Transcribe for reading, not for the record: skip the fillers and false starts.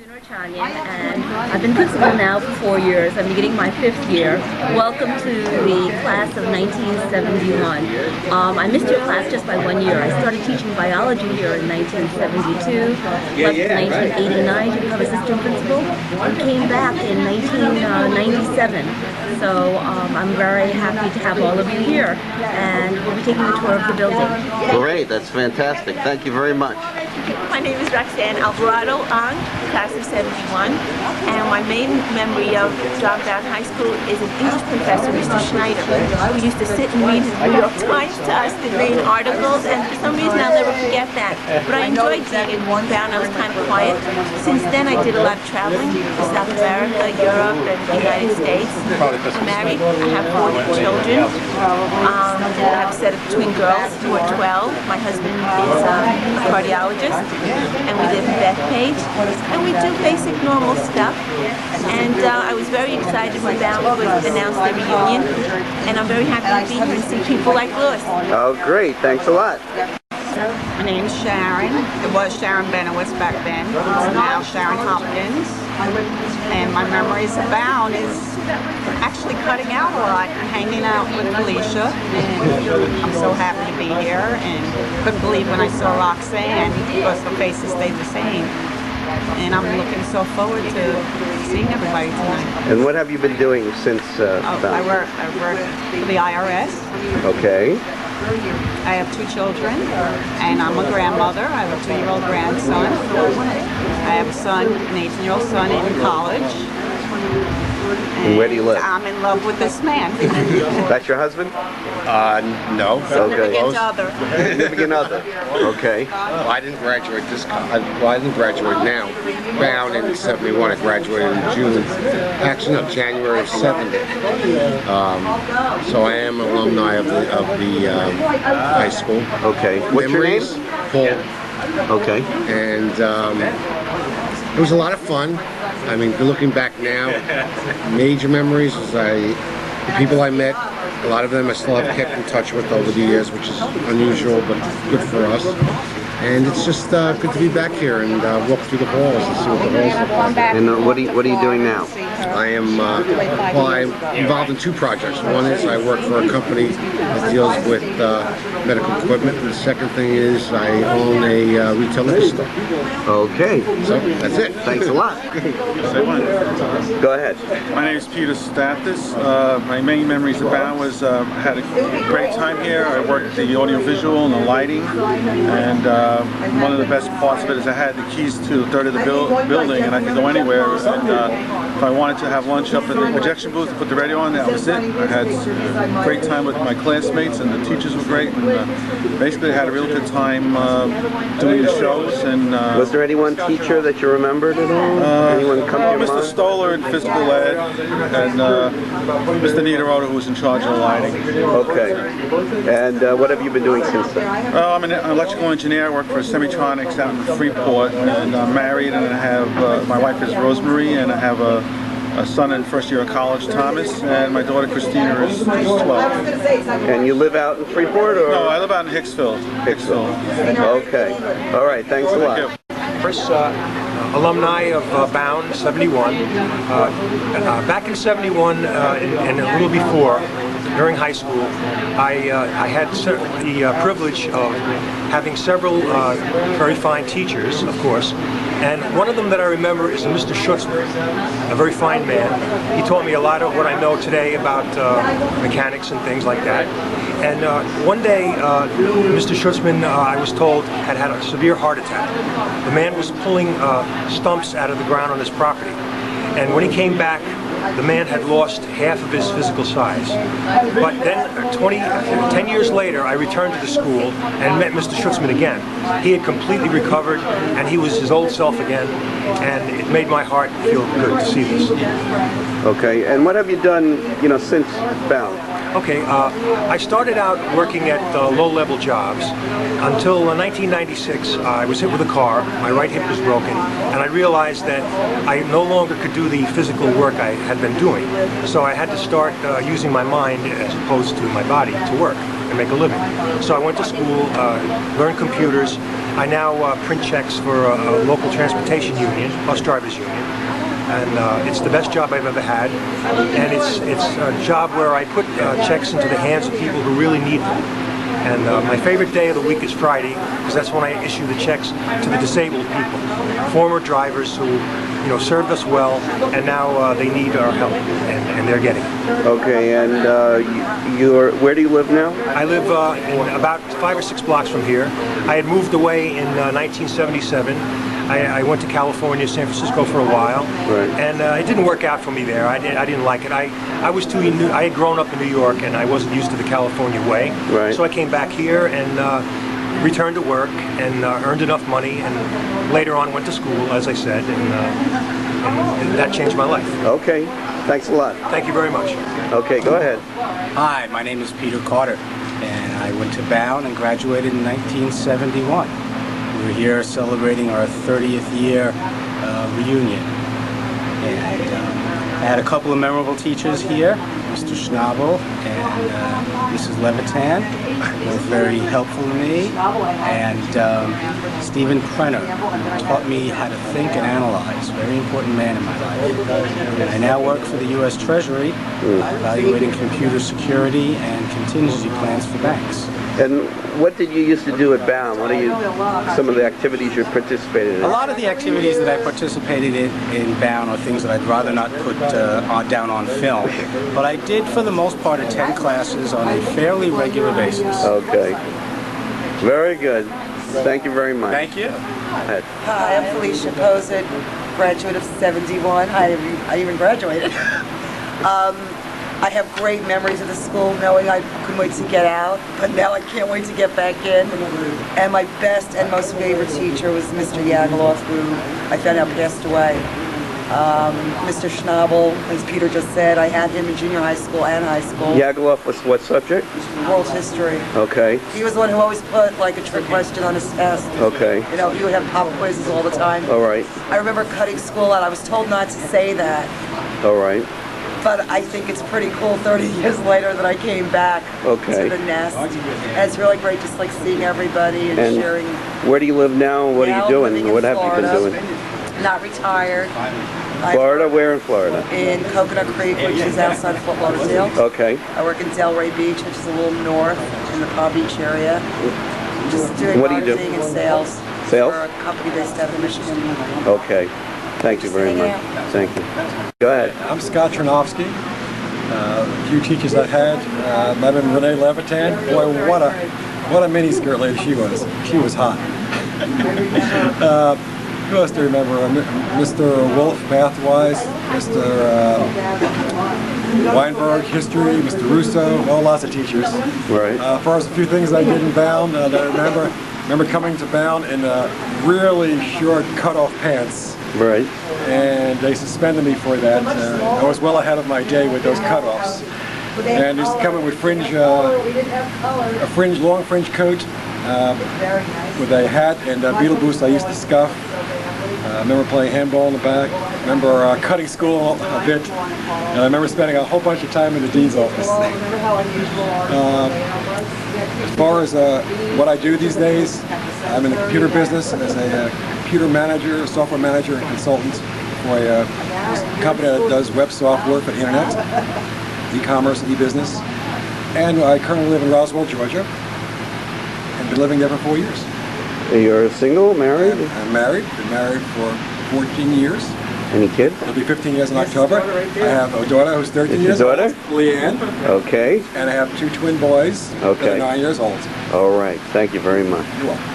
And I've been principal now for 4 years. I'm beginning my 5th year. Welcome to the class of 1971. I missed your class just by 1 year. I started teaching biology here in 1972, left in 1989 to become assistant principal, and came back in 1997. So I'm very happy to have all of you here, and we'll be taking a tour of the building. Great, that's fantastic. Thank you very much. My name is Roxanne Alvarado, class of 71, and my main memory of John Bowne High School is an English professor, Mr. Schneider, who used to sit and read the New York Times to us, the main articles, and for some reason I'll never forget that. But I enjoyed being in Bowne. I was kind of quiet. Since then I did a lot of traveling to South America, Europe, and the United States. I'm married, I have 4 children. I have a set of twin girls who are 12. My husband is a cardiologist, and we live in Bethpage, and we do basic normal stuff. And I was very excited when Bowne announced their reunion, and I'm very happy to be here and see people like Louis. Oh, great! Thanks a lot. My name's Sharon. It was Sharon Benowitz back then. It's now Sharon Hopkins. And my memories of Bowne is actually cutting out a lot and hanging out with Felicia. And I'm so happy to be here, and couldn't believe when I saw Roxanne because the faces stayed the same. And I'm looking so forward to seeing everybody tonight. And what have you been doing since Bowne? I work for the IRS. Okay. I have 2 children, and I'm a grandmother. I have a 2-year-old grandson. I have a son, an 18-year-old son in college. And where do you live? I'm in love with this man. That's your husband? No. Okay. Significant other. Significant other. Okay. Well, I didn't graduate I didn't graduate now. Bowne in 71. I graduated in June. Actually, no, January of 70. So I am an alumni of the high school. Okay. What's Memories, your name? Paul. Okay. And it was a lot of fun. I mean, looking back now, major memories is the people I met. A lot of them I still have kept in touch with over the years, which is unusual but good for us. And it's just good to be back here and walk through the halls and see what the halls look like. And what are you doing now? I am I'm involved in 2 projects. One is I work for a company that deals with medical equipment, and the second thing is I own a retail liquor store. Okay. So that's it. Thanks a lot. Go ahead. My name is Peter Stathis. My main memories of Bowne was I had a great time here. I worked the audiovisual and the lighting, and one of the best parts of it is I had the keys to a third of the building, and I could go anywhere. And if I wanted to have lunch up at the projection booth to put the radio on, that was it. I had a great time with my classmates, and the teachers were great. And basically, I had a real good time doing the shows. And was there any one teacher that you remembered at all? Anyone come to your Mr. mind? Stoller in physical ed, and Mr. Niederoda, who was in charge of the lighting. Okay. And what have you been doing since then? I'm an electrical engineer. I work for Semitronics out in Freeport, and I'm married, and I have my wife is Rosemary, and I have a son in first year of college, Thomas, and my daughter Christina is 12. And you live out in Freeport, or? No, I live out in Hicksville. Okay. All right. Thanks a lot. First alumni of Bowne, 71. Back in 71 and a little before, during high school, I had the privilege of having several very fine teachers, of course, and one of them that I remember is Mr. Schutzman, a very fine man. He taught me a lot of what I know today about mechanics and things like that. And one day, Mr. Schutzman, I was told, had a severe heart attack. The man was pulling stumps out of the ground on his property. And when he came back, the man had lost half of his physical size. But then 10 years later, I returned to the school and met Mr. Schutzman again. He had completely recovered, and he was his old self again, and it made my heart feel good to see this. Okay, and what have you done, since Bowne? Okay, I started out working at low-level jobs until 1996. I was hit with a car, my right hip was broken, and I realized that I no longer could do the physical work I had been doing. So I had to start using my mind as opposed to my body to work and make a living. So I went to school, learned computers, I now print checks for a local transportation union, bus drivers union, and it's the best job I've ever had. And it's a job where I put checks into the hands of people who really need them. And my favorite day of the week is Friday, because that's when I issue the checks to the disabled people, former drivers who, served us well, and now they need our help, and they're getting it. Okay, and where do you live now? I live in about 5 or 6 blocks from here. I had moved away in 1977. I went to California, San Francisco for a while, right. And it didn't work out for me there. I didn't like it. I was too new. I had grown up in New York, and I wasn't used to the California way. Right. So I came back here and returned to work and earned enough money, and later on went to school, as I said, and that changed my life. Okay, thanks a lot. Thank you very much. Okay, go ahead. Hi, my name is Peter Carter, and I went to Bowne and graduated in 1971. We're here celebrating our 30th year reunion. And I had a couple of memorable teachers here, Mr. Schnabel and Mrs. Levitan, both very helpful to me, and Stephen Krenner, who taught me how to think and analyze, very important man in my life. I now work for the U.S. Treasury, evaluating computer security and contingency plans for banks. And what did you used to do at Bowne? What are some of the activities you participated in? A lot of the activities that I participated in Bowne are things that I'd rather not put down on film, but I did for the most part attend classes on a fairly regular basis. Okay. Very good. Thank you very much. Thank you. Hi, I'm Felicia Posett, graduate of 71. I even graduated. I have great memories of the school, knowing I couldn't wait to get out, but now I can't wait to get back in. And my best and most favorite teacher was Mr. Yagaloff, who I found out passed away. Mr. Schnabel, as Peter just said, I had him in junior high school and high school. Yagaloff was what subject? World history. Okay. He was the one who always put like a trick question on his test. Okay. He would have pop quizzes all the time. All right. I remember cutting school out. I was told not to say that. All right. But I think it's pretty cool 30 years later that I came back to the nest. And it's really great just like seeing everybody and sharing. Where do you live now? What are you doing? What have you been doing? Not retired. Florida? Where in Florida? In Coconut Creek, which is outside of Fort Lauderdale. Okay. I work in Delray Beach, which is a little north in the Palm Beach area. Just doing marketing and sales. Sales? For a company based out of Michigan. Okay. Thank you very much. Thank you. Go ahead. I'm Scott Chernovsky. A few teachers I had. Met him Renee Levitan. Boy, what a miniskirt lady she was. She was hot. Who else do you remember? Mr. Wolf, Mathwise, Mr. Weinberg, History, Mr. Russo, lots of teachers. Right. As far as a few things I did in Bowne, that I remember coming to Bowne in really short cutoff pants. Right. And they suspended me for that. I was well ahead of my day with those cutoffs. And used to come in with long fringe coat with a hat and beetle boots I used to scuff. I remember playing handball in the back. I remember cutting school a bit. And I remember spending a whole bunch of time in the dean's office. As far as what I do these days, I'm in the computer business as a computer manager, software manager, and consultant for a company that does web software for the internet, e-commerce, and e-business. And I currently live in Roswell, Georgia, and been living there for 4 years. You're single, married? I'm married. Been married for 14 years. Any kids? It'll be 15 years in October. I have a daughter who's 13 years old. Your daughter? Leanne. Okay. And I have 2 twin boys that are 9 years old. All right. Thank you very much. You're welcome.